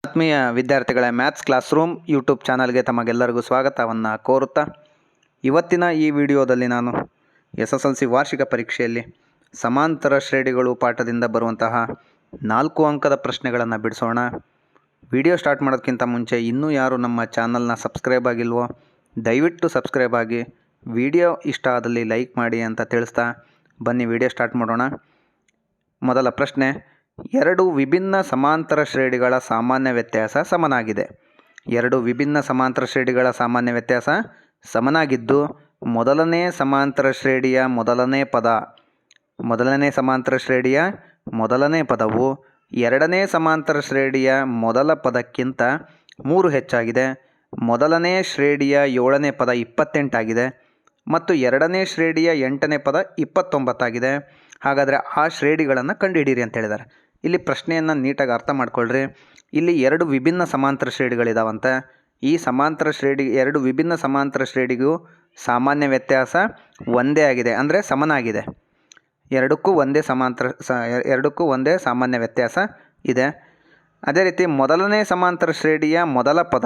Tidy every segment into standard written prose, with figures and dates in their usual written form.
ಆತ್ಮೀಯ ವಿದ್ಯಾರ್ಥಿಗಳ maths class room YouTube ಚಾನಲ್ಗೆ ತಮಗೆಲ್ಲರಿಗೂ ಸ್ವಾಗತವನ್ನು ಕೋರುತ್ತಾ ಇವತ್ತಿನ ಈ ವಿಡಿಯೋದಲ್ಲಿ ನಾನು SSLC ವಾರ್ಷಿಕ ಪರೀಕ್ಷೆಯಲ್ಲಿ ಸಮಾಂತರ ಶ್ರೇಣಿಗಳು ಪಾಠದಿಂದ ಬರುವಂತಹ 4 ಅಂಕದ ಪ್ರಶ್ನೆಗಳನ್ನು ಬಿಡಿಸೋಣ. ವಿಡಿಯೋ ಸ್ಟಾರ್ಟ್ ಮಾಡೋದಕ್ಕಿಂತ ಮುಂಚೆ ಇನ್ನೂ ಯಾರು ನಮ್ಮ ಚಾನಲ್ನ ಸಬ್ಸ್ಕ್ರೈಬ್ ಆಗಿಲ್ವೋ ದಯವಿಟ್ಟು ಸಬ್ಸ್ಕ್ರೈಬ್ ಆಗಿ, ವಿಡಿಯೋ ಇಷ್ಟ ಆದಲ್ಲಿ ಲೈಕ್ ಮಾಡಿ ಅಂತ ತಿಳಿಸ್ತಾ ಬನ್ನಿ ವಿಡಿಯೋ ಸ್ಟಾರ್ಟ್ ಮಾಡೋಣ. ಮೊದಲ ಪ್ರಶ್ನೆ, 2 ವಿಭಿನ್ನ ಸಮಾಂತರ ಶ್ರೇಣಿಗಳ ಸಾಮಾನ್ಯ ವ್ಯತ್ಯಾಸ ಸಮನಾಗಿದೆ. 2 ವಿಭಿನ್ನ ಸಮಾಂತರ ಶ್ರೇಣಿಗಳ ಸಾಮಾನ್ಯ ವ್ಯತ್ಯಾಸ ಸಮನಾಗಿದ್ದು ಮೊದಲನೇ ಸಮಾಂತರ ಶ್ರೇಣಿಯ ಮೊದಲನೇ ಪದವು ಎರಡನೇ ಸಮಾಂತರ ಶ್ರೇಣಿಯ ಮೊದಲ ಪದಕ್ಕಿಂತ 3 ಹೆಚ್ಚಾಗಿದೆ. ಮೊದಲನೇ ಶ್ರೇಣಿಯ 7ನೇ ಪದ 28 ಆಗಿದೆ ಮತ್ತು ಎರಡನೇ ಶ್ರೇಣಿಯ 8ನೇ ಪದ 29 ಆಗಿದೆ. ಹಾಗಾದರೆ ಆ ಶ್ರೇಣಿಗಳನ್ನು ಕಂಡುಹಿಡಿಯಿರಿ ಅಂತ ಹೇಳಿದ್ದಾರೆ. ಇಲ್ಲಿ ಪ್ರಶ್ನೆಯನ್ನು ನೀಟಾಗಿ ಅರ್ಥ ಮಾಡ್ಕೊಳ್ರಿ. ಇಲ್ಲಿ 2 ವಿಭಿನ್ನ ಸಮಾಂತರ ಶ್ರೇಣಿಗಳಿದಾವಂತೆ. ಈ ಸಮಾಂತರ ಶ್ರೇಣಿ 2 ವಿಭಿನ್ನ ಸಮಾಂತರ ಶ್ರೇಣಿಗೂ ಸಾಮಾನ್ಯ ವ್ಯತ್ಯಾಸ ಒಂದೇ ಆಗಿದೆ, ಅಂದರೆ ಸಮನಾಗಿದೆ. ಎರಡಕ್ಕೂ ಒಂದೇ ಸಾಮಾನ್ಯ ವ್ಯತ್ಯಾಸ ಇದೆ. ಅದೇ ರೀತಿ ಮೊದಲನೇ ಸಮಾಂತರ ಶ್ರೇಣಿಯ ಮೊದಲ ಪದ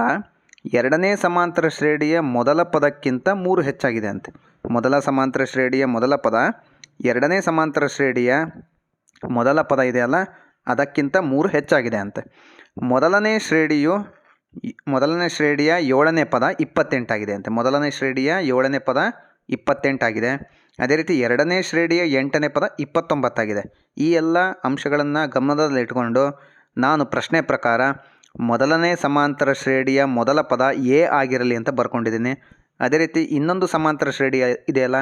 ಎರಡನೇ ಸಮಾಂತರ ಶ್ರೇಣಿಯ ಮೊದಲ ಪದಕ್ಕಿಂತ 3 ಹೆಚ್ಚಾಗಿದೆ ಅಂತೆ. ಮೊದಲ ಸಮಾಂತರ ಶ್ರೇಣಿಯ ಮೊದಲ ಪದ ಎರಡನೇ ಸಮಾಂತರ ಶ್ರೇಣಿಯ ಮೊದಲ ಪದ ಇದೆಯಲ್ಲ ಅದಕ್ಕಿಂತ 3 ಹೆಚ್ಚಾಗಿದೆ ಅಂತೆ. ಮೊದಲನೇ ಶ್ರೇಣಿಯ 7ನೇ ಪದ 28 ಆಗಿದೆ ಅಂತೆ. ಮೊದಲನೇ ಶ್ರೇಣಿಯ 7ನೇ ಪದ 28 ಆಗಿದೆ. ಅದೇ ರೀತಿ ಎರಡನೇ ಶ್ರೇಣಿಯ 8ನೇ ಪದ 29 ಆಗಿದೆ. ಈ ಎಲ್ಲ ಅಂಶಗಳನ್ನು ಗಮನದಲ್ಲಿಟ್ಟುಕೊಂಡು ನಾನು ಪ್ರಶ್ನೆ ಪ್ರಕಾರ ಮೊದಲನೇ ಸಮಾಂತರ ಶ್ರೇಣಿಯ ಮೊದಲ ಪದ ಎ ಆಗಿರಲಿ ಅಂತ ಬರ್ಕೊಂಡಿದ್ದೀನಿ. ಅದೇ ರೀತಿ ಇನ್ನೊಂದು ಸಮಾಂತರ ಶ್ರೇಣಿ ಇದೆಯಲ್ಲ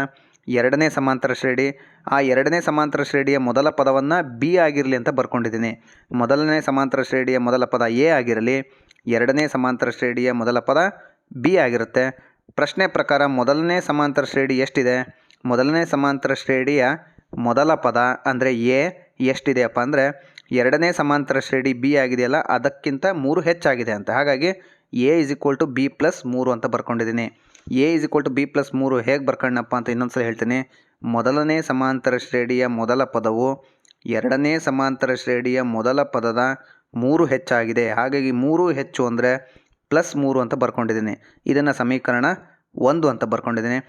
ಎರಡನೇ ಸಮಾಂತರ ಶ್ರೇಣಿ, ಆ ಎರಡನೇ ಸಮಾಂತರ ಶ್ರೇಣಿಯ ಮೊದಲ ಪದವನ್ನು ಬಿ ಆಗಿರಲಿ ಅಂತ ಬರ್ಕೊಂಡಿದ್ದೀನಿ. ಮೊದಲನೇ ಸಮಾಂತರ ಶ್ರೇಣಿಯ ಮೊದಲ ಪದ ಎ ಆಗಿರಲಿ, ಎರಡನೇ ಸಮಾಂತರ ಶ್ರೇಣಿಯ ಮೊದಲ ಪದ ಬಿ ಆಗಿರುತ್ತೆ. ಪ್ರಶ್ನೆ ಪ್ರಕಾರ ಮೊದಲನೇ ಸಮಾಂತರ ಶ್ರೇಣಿ ಎಷ್ಟಿದೆ? ಮೊದಲನೇ ಸಮಾಂತರ ಶ್ರೇಣಿಯ ಮೊದಲ ಪದ ಅಂದರೆ ಎ ಎಷ್ಟಿದೆಯಪ್ಪ ಅಂದರೆ ಎರಡನೇ ಸಮಾಂತರ ಶ್ರೇಣಿ ಬಿ ಆಗಿದೆಯಲ್ಲ ಅದಕ್ಕಿಂತ 3 ಹೆಚ್ಚಾಗಿದೆ ಅಂತ. ಹಾಗಾಗಿ ಎ = b+3 ಅಂತ ಬರ್ಕೊಂಡಿದ್ದೀನಿ. ಎ = b+3 ಹೇಗೆ ಬರ್ಕೊಂಡಪ್ಪ ಅಂತ ಇನ್ನೊಂದ್ಸಲ ಹೇಳ್ತೀನಿ. ಮೊದಲನೇ ಸಮಾಂತರ ಶ್ರೇಣಿಯ ಮೊದಲ ಪದವು ಎರಡನೇ ಸಮಾಂತರ ಶ್ರೇಣಿಯ ಮೊದಲ ಪದದ 3 ಹೆಚ್ಚಾಗಿದೆ. ಹಾಗಾಗಿ 3 ಹೆಚ್ಚು ಅಂದರೆ +3 ಅಂತ ಬರ್ಕೊಂಡಿದ್ದೀನಿ. ಇದನ್ನು ಸಮೀಕರಣ 1 ಅಂತ ಬರ್ಕೊಂಡಿದ್ದೀನಿ.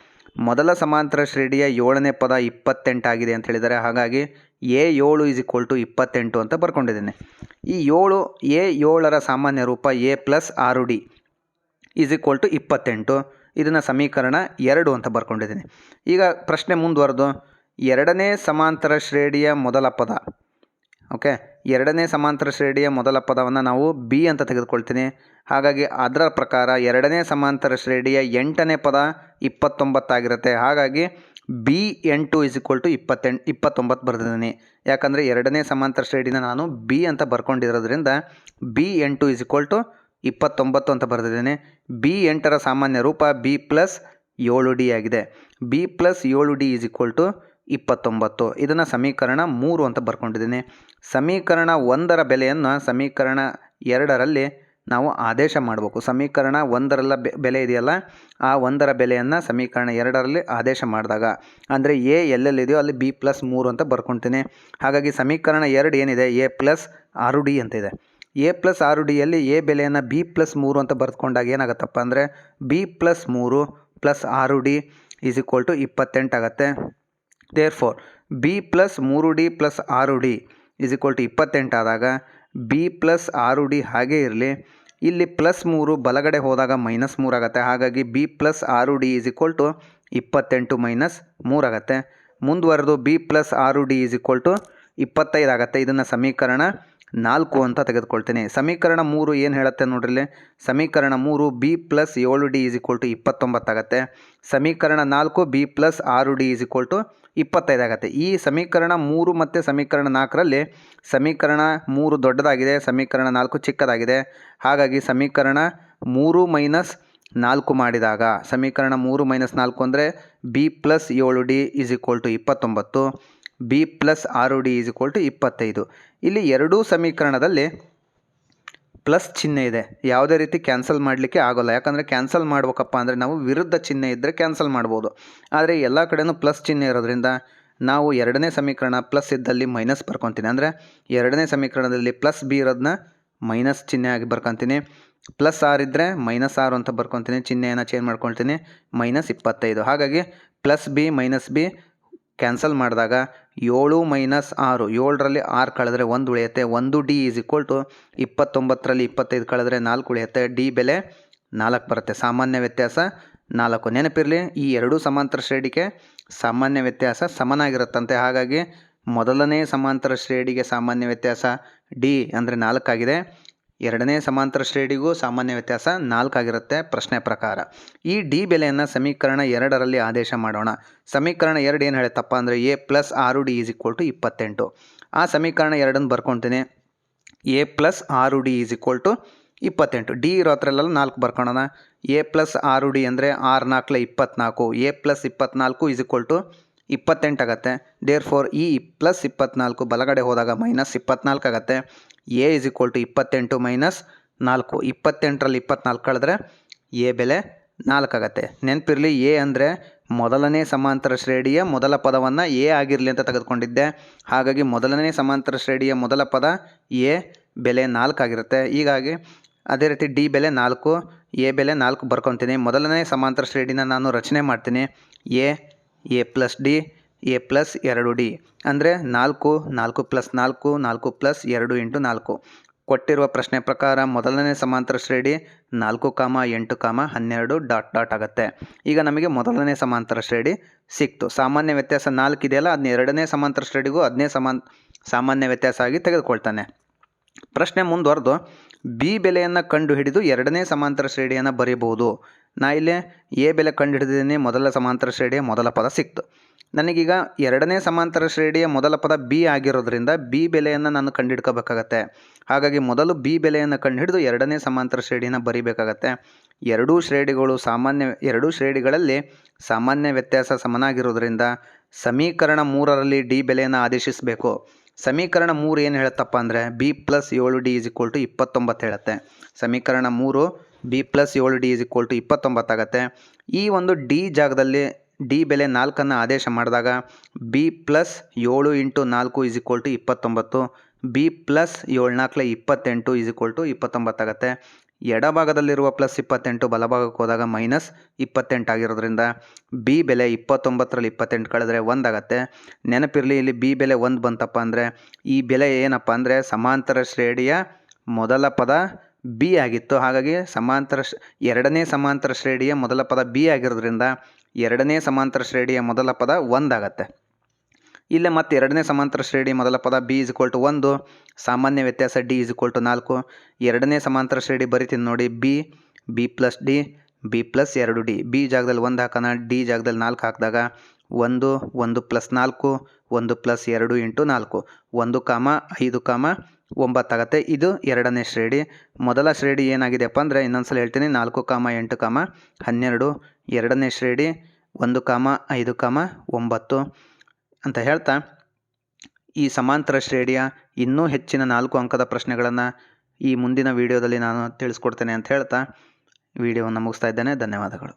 ಮೊದಲ ಸಮಾಂತರ ಶ್ರೇಣಿಯ 7ನೇ ಪದ 28 ಆಗಿದೆ ಅಂತ ಹೇಳಿದ್ದಾರೆ. ಹಾಗಾಗಿ a7 = 28 ಅಂತ ಬರ್ಕೊಂಡಿದ್ದೀನಿ. ಈ 7ರ ಸಾಮಾನ್ಯ ರೂಪ a+6d = 28. ಇದನ್ನು ಸಮೀಕರಣ 2 ಅಂತ ಬರ್ಕೊಂಡಿದ್ದೀನಿ. ಈಗ ಪ್ರಶ್ನೆ ಮುಂದುವರೆದು ಎರಡನೇ ಸಮಾಂತರ ಶ್ರೇಣಿಯ ಮೊದಲ ಪದ, ಓಕೆ, ಎರಡನೇ ಸಮಾಂತರ ಶ್ರೇಣಿಯ ಮೊದಲ ಪದವನ್ನು ನಾವು ಬಿ ಅಂತ ತೆಗೆದುಕೊಳ್ತೀನಿ. ಹಾಗಾಗಿ ಅದರ ಪ್ರಕಾರ ಎರಡನೇ ಸಮಾಂತರ ಶ್ರೇಣಿಯ 8ನೇ ಪದ 29 ಆಗಿರುತ್ತೆ. ಹಾಗಾಗಿ b8 = 29 ಬರೆದಿದ್ದೀನಿ. ಯಾಕಂದರೆ ಎರಡನೇ ಸಮಾಂತರ ಶ್ರೇಣಿನ ನಾನು ಬಿ ಅಂತ ಬರ್ಕೊಂಡಿರೋದ್ರಿಂದ b8 = 29 ಅಂತ ಬರೆದಿದ್ದೀನಿ. b8ರ ಸಾಮಾನ್ಯ ರೂಪ b+7d ಆಗಿದೆ. b+7d = 29. ಇದನ್ನು ಸಮೀಕರಣ 3 ಅಂತ ಬರ್ಕೊಂಡಿದ್ದೀನಿ. ಸಮೀಕರಣ 1ರ ಬೆಲೆಯನ್ನು ಸಮೀಕರಣ 2ರಲ್ಲಿ ನಾವು ಆದೇಶ ಮಾಡಬೇಕು. ಸಮೀಕರಣ 1ರ ಬೆಲೆ ಇದೆಯಲ್ಲ ಆ 1ರ ಬೆಲೆಯನ್ನು ಸಮೀಕರಣ 2ರಲ್ಲಿ ಆದೇಶ ಮಾಡಿದಾಗ ಅಂದರೆ ಎ ಎಲ್ಲೆಲ್ಲಿದೆಯೋ ಅಲ್ಲಿ b+3 ಅಂತ ಬರ್ಕೊಳ್ತೀನಿ. ಹಾಗಾಗಿ ಸಮೀಕರಣ 2 ಏನಿದೆ a+6d ಅಂತ ಇದೆ. a+6dಯಲ್ಲಿ ಎ ಬೆಲೆಯನ್ನು b+3 ಅಂತ ಬರೆದುಕೊಂಡಾಗ ಏನಾಗುತ್ತಪ್ಪ ಅಂದರೆ b+3 + 6d = 28 ಆಗುತ್ತೆ. ದೇರ್ಫೋರ್ b+3d + 6d = 28 ಆದಾಗ b+6d ಹಾಗೇ ಇರಲಿ. ಇಲ್ಲಿ +3 ಬಲಗಡೆ ಹೋದಾಗ -3 ಆಗುತ್ತೆ. ಹಾಗಾಗಿ b+6d = 28 - 3 ಆಗುತ್ತೆ. ಮುಂದುವರೆದು b+6d = 25 ಆಗುತ್ತೆ. ಇದನ್ನು ಸಮೀಕರಣ 4 ಅಂತ ತೆಗೆದುಕೊಳ್ತೀನಿ. ಸಮೀಕರಣ 3 ಏನು ಹೇಳುತ್ತೆ ನೋಡ್ರಿ. ಸಮೀಕರಣ 3 b+7d = 29 ಆಗುತ್ತೆ. ಸಮೀಕರಣ 4 b+6d = 25 ಆಗುತ್ತೆ. ಈ ಸಮೀಕರಣ 3 ಮತ್ತು ಸಮೀಕರಣ 4ರಲ್ಲಿ ಸಮೀಕರಣ 3 ದೊಡ್ಡದಾಗಿದೆ, ಸಮೀಕರಣ 4 ಚಿಕ್ಕದಾಗಿದೆ. ಹಾಗಾಗಿ ಸಮೀಕರಣ 3 - 4 ಮಾಡಿದಾಗ ಸಮೀಕರಣ 3 - 4 ಅಂದರೆ b+7d = 29, b+6d = 25. ಇಲ್ಲಿ ಎರಡೂ ಸಮೀಕರಣದಲ್ಲಿ ಪ್ಲಸ್ ಚಿಹ್ನೆ ಇದೆ. ಯಾವುದೇ ರೀತಿ ಕ್ಯಾನ್ಸಲ್ ಮಾಡಲಿಕ್ಕೆ ಆಗೋಲ್ಲ. ಯಾಕಂದರೆ ಕ್ಯಾನ್ಸಲ್ ಮಾಡ್ಬೇಕಪ್ಪ ಅಂದರೆ ನಾವು ವಿರುದ್ಧ ಚಿಹ್ನೆ ಇದ್ದರೆ ಕ್ಯಾನ್ಸಲ್ ಮಾಡ್ಬೋದು. ಆದರೆ ಎಲ್ಲ ಕಡೆಯೂ ಪ್ಲಸ್ ಚಿಹ್ನೆ ಇರೋದ್ರಿಂದ ನಾವು ಎರಡನೇ ಸಮೀಕರಣ ಪ್ಲಸ್ ಇದ್ದಲ್ಲಿ ಮೈನಸ್ ಬರ್ಕೊತೀನಿ. ಅಂದರೆ ಎರಡನೇ ಸಮೀಕರಣದಲ್ಲಿ +b ಇರೋದನ್ನ ಮೈನಸ್ ಚಿಹ್ನೆ ಆಗಿ ಬರ್ಕೊತೀನಿ. +6 ಇದ್ದರೆ -6 ಅಂತ ಬರ್ಕೊತೀನಿ, ಚಿಹ್ನೆಯನ್ನು ಚೇಂಜ್ ಮಾಡ್ಕೊಳ್ತೀನಿ, -25. ಹಾಗಾಗಿ +b -b ಕ್ಯಾನ್ಸಲ್ ಮಾಡಿದಾಗ 7 - 6, 7ರಲ್ಲಿ 6 ಕಳೆದ್ರೆ 1 ಉಳಿಯುತ್ತೆ. 1D = 29ರಲ್ಲಿ 25 ಕಳೆದ್ರೆ 4 ಉಳಿಯುತ್ತೆ. ಡಿ ಬೆಲೆ 4 ಬರುತ್ತೆ. ಸಾಮಾನ್ಯ ವ್ಯತ್ಯಾಸ 4. ನೆನಪಿರಲಿ, ಈ ಎರಡೂ ಸಮಾಂತರ ಶ್ರೇಣಿಗೆ ಸಾಮಾನ್ಯ ವ್ಯತ್ಯಾಸ ಸಮನಾಗಿರುತ್ತಂತೆ. ಹಾಗಾಗಿ ಮೊದಲನೇ ಸಮಾಂತರ ಶ್ರೇಣಿಗೆ ಸಾಮಾನ್ಯ ವ್ಯತ್ಯಾಸ ಡಿ ಅಂದರೆ 4 ಆಗಿದೆ. ಎರಡನೇ ಸಮಾಂತರ ಶ್ರೇಣಿಗೂ ಸಾಮಾನ್ಯ ವ್ಯತ್ಯಾಸ 4 ಆಗಿರುತ್ತೆ ಪ್ರಶ್ನೆ ಪ್ರಕಾರ. ಈ ಡಿ ಬೆಲೆಯನ್ನು ಸಮೀಕರಣ 2ರಲ್ಲಿ ಆದೇಶ ಮಾಡೋಣ. ಸಮೀಕರಣ 2 ಏನು ಹೇಳುತ್ತಪ್ಪ ಅಂದರೆ a + 6D = 28. ಆ ಸಮೀಕರಣ 2 ಬರ್ಕೊಳ್ತೀನಿ. a + 6D = 28. ಡಿ ಇರೋ ಹತ್ರಲ್ಲೆಲ್ಲ 4 ಬರ್ಕೊಳ್ಳೋಣ. a + 6D ಅಂದರೆ 6 × 4 = 24. a + 24 = 28 ಆಗುತ್ತೆ. ದೇರ್ಫೋರ್ ಈ +24 ಬಲಗಡೆ ಹೋದಾಗ -24 ಆಗುತ್ತೆ. a = 28 - 4. 28ರಲ್ಲಿ 24 ಕಳೆದ್ರೆ a ಬೆಲೆ 4 ಆಗುತ್ತೆ. ನೆನಪಿರಲಿ, a ಅಂದರೆ ಮೊದಲನೇ ಸಮಾಂತರ ಶ್ರೇಣಿಯ ಮೊದಲ ಪದವನ್ನು a ಆಗಿರಲಿ ಅಂತ ತೆಗೆದುಕೊಂಡಿದ್ದೆ. ಹಾಗಾಗಿ ಮೊದಲನೇ ಸಮಾಂತರ ಶ್ರೇಣಿಯ ಮೊದಲ ಪದ a ಬೆಲೆ 4 ಆಗಿರುತ್ತೆ. ಹೀಗಾಗಿ ಅದೇ ರೀತಿ ಡಿ ಬೆಲೆ 4, a ಬೆಲೆ 4 ಬರ್ಕೊತೀನಿ. ಮೊದಲನೇ ಸಮಾಂತರ ಶ್ರೇಣಿನ ನಾನು ರಚನೆ ಮಾಡ್ತೀನಿ. a + d, a + 2d ಅಂದರೆ 4, 4 + 4, 4 + 2 × 4. ಕೊಟ್ಟಿರುವ ಪ್ರಶ್ನೆ ಪ್ರಕಾರ ಮೊದಲನೇ ಸಮಾಂತರ ಶ್ರೇಣಿ 4, 8, 12 ... ಆಗುತ್ತೆ. ಈಗ ನಮಗೆ ಮೊದಲನೇ ಸಮಾಂತರ ಶ್ರೇಣಿ ಸಿಕ್ತು. ಸಾಮಾನ್ಯ ವ್ಯತ್ಯಾಸ 4 ಇದೆಯಲ್ಲ, ಅದನ್ನ ಎರಡನೇ ಸಮಾಂತರ ಶ್ರೇಣಿಗೂ ಅದನ್ನೇ ಸಾಮಾನ್ಯ ವ್ಯತ್ಯಾಸ ಆಗಿ ತೆಗೆದುಕೊಳ್ತಾನೆ. ಪ್ರಶ್ನೆ ಮುಂದುವರೆದು ಬಿ ಬೆಲೆಯನ್ನು ಕಂಡುಹಿಡಿದು ಎರಡನೇ ಸಮಾಂತರ ಶ್ರೇಣಿಯನ್ನು ಬರೀಬಹುದು. ನಾ ಇಲ್ಲಿ ಎ ಬೆಲೆ ಕಂಡುಹಿಡಿದಿದ್ದೀನಿ. ಮೊದಲ ಸಮಾಂತರ ಶ್ರೇಣಿಯ ಮೊದಲ ಪದ ಸಿಕ್ತು. ನನಗೀಗ ಎರಡನೇ ಸಮಾಂತರ ಶ್ರೇಣಿಯ ಮೊದಲ ಪದ ಬಿ ಆಗಿರೋದ್ರಿಂದ ಬಿ ಬೆಲೆಯನ್ನು ನಾನು ಕಂಡುಹಿಡ್ಕೋಬೇಕಾಗತ್ತೆ. ಹಾಗಾಗಿ ಮೊದಲು ಬಿ ಬೆಲೆಯನ್ನು ಕಂಡುಹಿಡಿದು ಎರಡನೇ ಸಮಾಂತರ ಶ್ರೇಣಿಯನ್ನು ಬರೀಬೇಕಾಗತ್ತೆ. ಎರಡೂ ಶ್ರೇಣಿಗಳಲ್ಲಿ ಸಾಮಾನ್ಯ ವ್ಯತ್ಯಾಸ ಸಮನಾಗಿರೋದ್ರಿಂದ ಸಮೀಕರಣ 3ರಲ್ಲಿ ಡಿ ಬೆಲೆಯನ್ನು ಆದೇಶಿಸಬೇಕು. ಸಮೀಕರಣ 3 ಏನು ಹೇಳುತ್ತಪ್ಪ ಅಂದರೆ b + 7d = 29 ಹೇಳುತ್ತೆ. ಸಮೀಕರಣ 3 b + 7d = 29 ಆಗುತ್ತೆ. ಈ ಒಂದು ಡಿ ಜಾಗದಲ್ಲಿ ಡಿ ಬೆಲೆ 4ಅನ್ನು ಆದೇಶ ಮಾಡಿದಾಗ b + 7 × 4 = 29, b + 7 × 4 = 28 29 ಆಗುತ್ತೆ. ಎಡಭಾಗದಲ್ಲಿರುವ +28 ಬಲಭಾಗಕ್ಕೆ ಹೋದಾಗ -28 ಆಗಿರೋದ್ರಿಂದ ಬಿ ಬೆಲೆ 29ರಲ್ಲಿ 28 ಕಳೆದ್ರೆ 1 ಆಗುತ್ತೆ. ನೆನಪಿರಲಿ, ಇಲ್ಲಿ ಬಿ ಬೆಲೆ 1 ಬಂತಪ್ಪ ಅಂದರೆ ಈ ಬೆಲೆ ಏನಪ್ಪ ಅಂದರೆ ಸಮಾಂತರ ಶ್ರೇಣಿಯ ಮೊದಲ ಪದ ಬಿ ಆಗಿತ್ತು. ಹಾಗಾಗಿ ಎರಡನೇ ಸಮಾಂತರ ಶ್ರೇಣಿಯ ಮೊದಲ ಪದ ಬಿ ಆಗಿರೋದ್ರಿಂದ ಎರಡನೇ ಸಮಾಂತರ ಶ್ರೇಣಿಯ ಮೊದಲ ಪದ 1 ಆಗುತ್ತೆ. ಇಲ್ಲೇ ಮತ್ತೆ ಎರಡನೇ ಸಮಾಂತರ ಶ್ರೇಣಿ ಮೊದಲ ಪದ b = 1, ಸಾಮಾನ್ಯ ವ್ಯತ್ಯಾಸ d = 4. ಎರಡನೇ ಸಮಾಂತರ ಶ್ರೇಣಿ ಬರಿತೀನಿ ನೋಡಿ. b + d, b + 2d. b ಜಾಗದಲ್ಲಿ 1 ಹಾಕೋಣ, d ಜಾಗದಲ್ಲಿ 4 ಹಾಕಿದಾಗ 1, 1 + 4, 1 + 2 × 4, 1, 5, 9 ಆಗುತ್ತೆ. ಇದು ಎರಡನೇ ಶ್ರೇಣಿ. ಮೊದಲ ಶ್ರೇಣಿ ಏನಾಗಿದೆಯಪ್ಪ ಅಂದರೆ ಇನ್ನೊಂದ್ಸಲ ಹೇಳ್ತೀನಿ, 4, 8, 12. ಎರಡನೇ ಶ್ರೇಣಿ 1, 5, 9 ಅಂತ ಹೇಳ್ತಾ ಈ ಸಮಾಂತರ ಶ್ರೇಣಿಯ ಇನ್ನೂ ಹೆಚ್ಚಿನ 4 ಅಂಕದ ಪ್ರಶ್ನೆಗಳನ್ನು ಈ ಮುಂದಿನ ವಿಡಿಯೋದಲ್ಲಿ ನಾನು ತಿಳಿಸ್ಕೊಡ್ತೇನೆ ಅಂತ ಹೇಳ್ತಾ ವಿಡಿಯೋವನ್ನು ಮುಗಿಸ್ತಾ ಇದ್ದೇನೆ. ಧನ್ಯವಾದಗಳು.